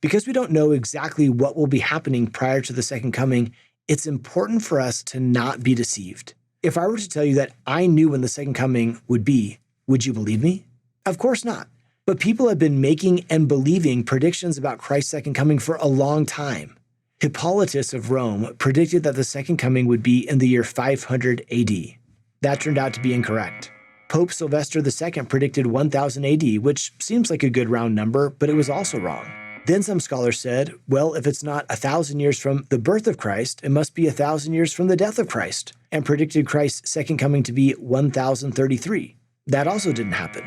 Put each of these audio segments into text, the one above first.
Because we don't know exactly what will be happening prior to the second coming, it's important for us to not be deceived. If I were to tell you that I knew when the second coming would be, would you believe me? Of course not. But people have been making and believing predictions about Christ's second coming for a long time. Hippolytus of Rome predicted that the second coming would be in the year 500 AD. That turned out to be incorrect. Pope Sylvester II predicted 1000 AD, which seems like a good round number, but it was also wrong. Then some scholars said, well, if it's not 1,000 years from the birth of Christ, it must be 1,000 years from the death of Christ, and predicted Christ's second coming to be 1033. That also didn't happen.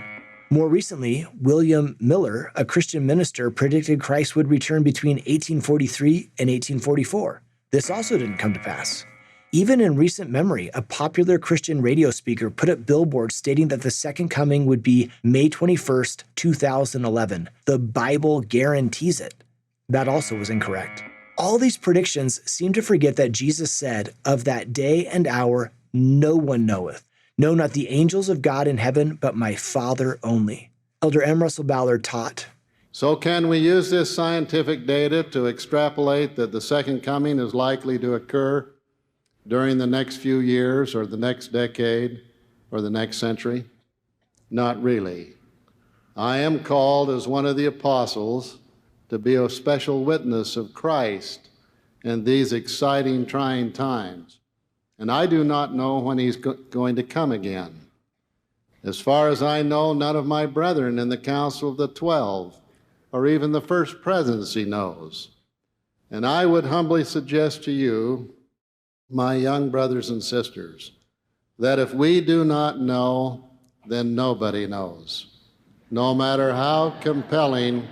More recently, William Miller, a Christian minister, predicted Christ would return between 1843 and 1844. This also didn't come to pass. Even in recent memory, a popular Christian radio speaker put up billboards stating that the second coming would be May 21st, 2011. The Bible guarantees it. That also was incorrect. All these predictions seem to forget that Jesus said, "Of that day and hour no one knoweth. No, not the angels of God in heaven, but my Father only." Elder M. Russell Ballard taught, So can we use this scientific data to extrapolate that the second coming is likely to occur during the next few years or the next decade or the next century? Not really. I am called as one of the apostles to be a special witness of Christ in these exciting, trying times. And I do not know when he's going to come again. As far as I know, none of my brethren in the Council of the 12 or even the First Presidency knows. And I would humbly suggest to you, my young brothers and sisters, that if we do not know, then nobody knows, no matter how compelling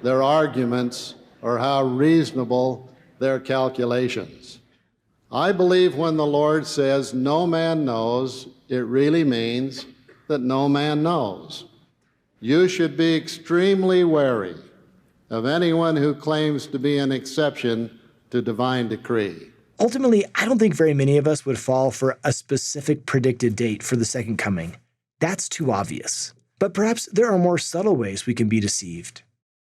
their arguments or how reasonable their calculations. I believe when the Lord says no man knows, it really means that no man knows. You should be extremely wary of anyone who claims to be an exception to divine decree. ultimately, I don't think very many of us would fall for a specific predicted date for the second coming. That's too obvious. But perhaps there are more subtle ways we can be deceived.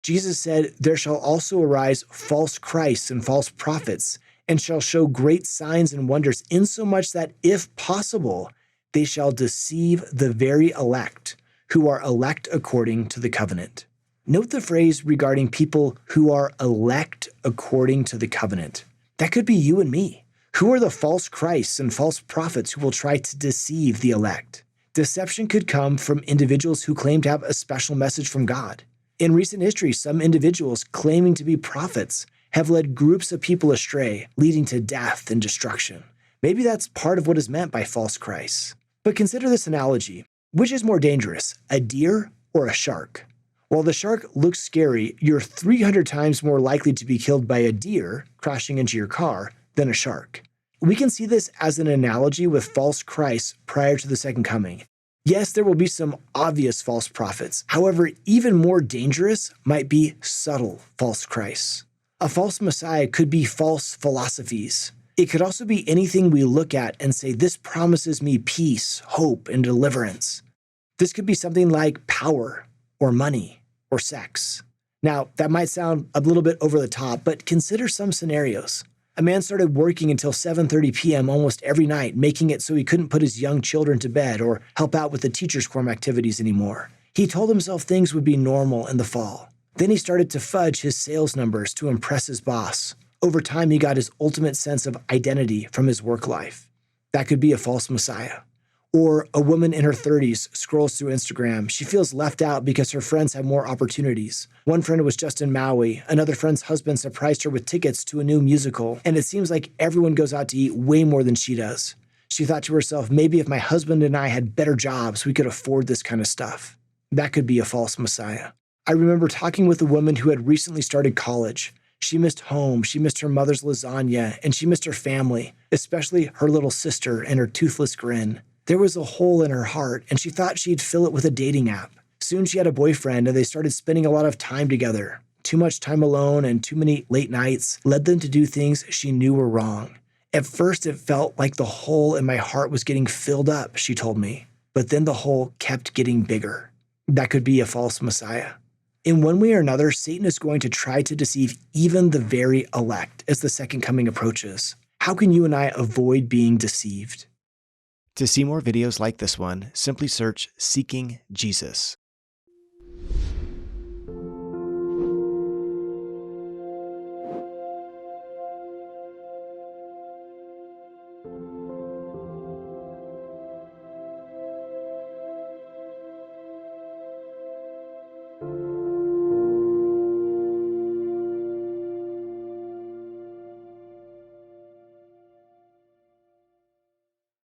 Jesus said, "There shall also arise false Christs and false prophets, and shall show great signs and wonders, insomuch that, if possible, they shall deceive the very elect, who are elect according to the covenant." Note the phrase regarding people who are elect according to the covenant. That could be you and me. Who are the false Christs and false prophets who will try to deceive the elect? Deception could come from individuals who claim to have a special message from God. In recent history, some individuals claiming to be prophets have led groups of people astray, leading to death and destruction. Maybe that's part of what is meant by false Christs. But consider this analogy. Which is more dangerous, a deer or a shark? While the shark looks scary, you're 300 times more likely to be killed by a deer crashing into your car than a shark. We can see this as an analogy with false Christs prior to the second coming. Yes, there will be some obvious false prophets. However, even more dangerous might be subtle false Christs. A false Messiah could be false philosophies. It could also be anything we look at and say, "This promises me peace, hope, and deliverance." This could be something like power, or money, or sex. Now, that might sound a little bit over the top, but consider some scenarios. A man started working until 7:30 p.m. almost every night, making it so he couldn't put his young children to bed or help out with the teacher's quorum activities anymore. He told himself things would be normal in the fall. Then he started to fudge his sales numbers to impress his boss. Over time, he got his ultimate sense of identity from his work life. That could be a false Messiah. Or a woman in her 30s scrolls through Instagram. She feels left out because her friends have more opportunities. One friend was just in Maui. Another friend's husband surprised her with tickets to a new musical. And it seems like everyone goes out to eat way more than she does. She thought to herself, maybe if my husband and I had better jobs, we could afford this kind of stuff. That could be a false Messiah. I remember talking with a woman who had recently started college. She missed home, she missed her mother's lasagna, and she missed her family, especially her little sister and her toothless grin. There was a hole in her heart, and she thought she'd fill it with a dating app. Soon she had a boyfriend, and they started spending a lot of time together. Too much time alone and too many late nights led them to do things she knew were wrong. At first, it felt like the hole in my heart was getting filled up, she told me. But then the hole kept getting bigger. That could be a false Messiah. In one way or another, Satan is going to try to deceive even the very elect as the second coming approaches. How can you and I avoid being deceived? To see more videos like this one, simply search Seeking Jesus.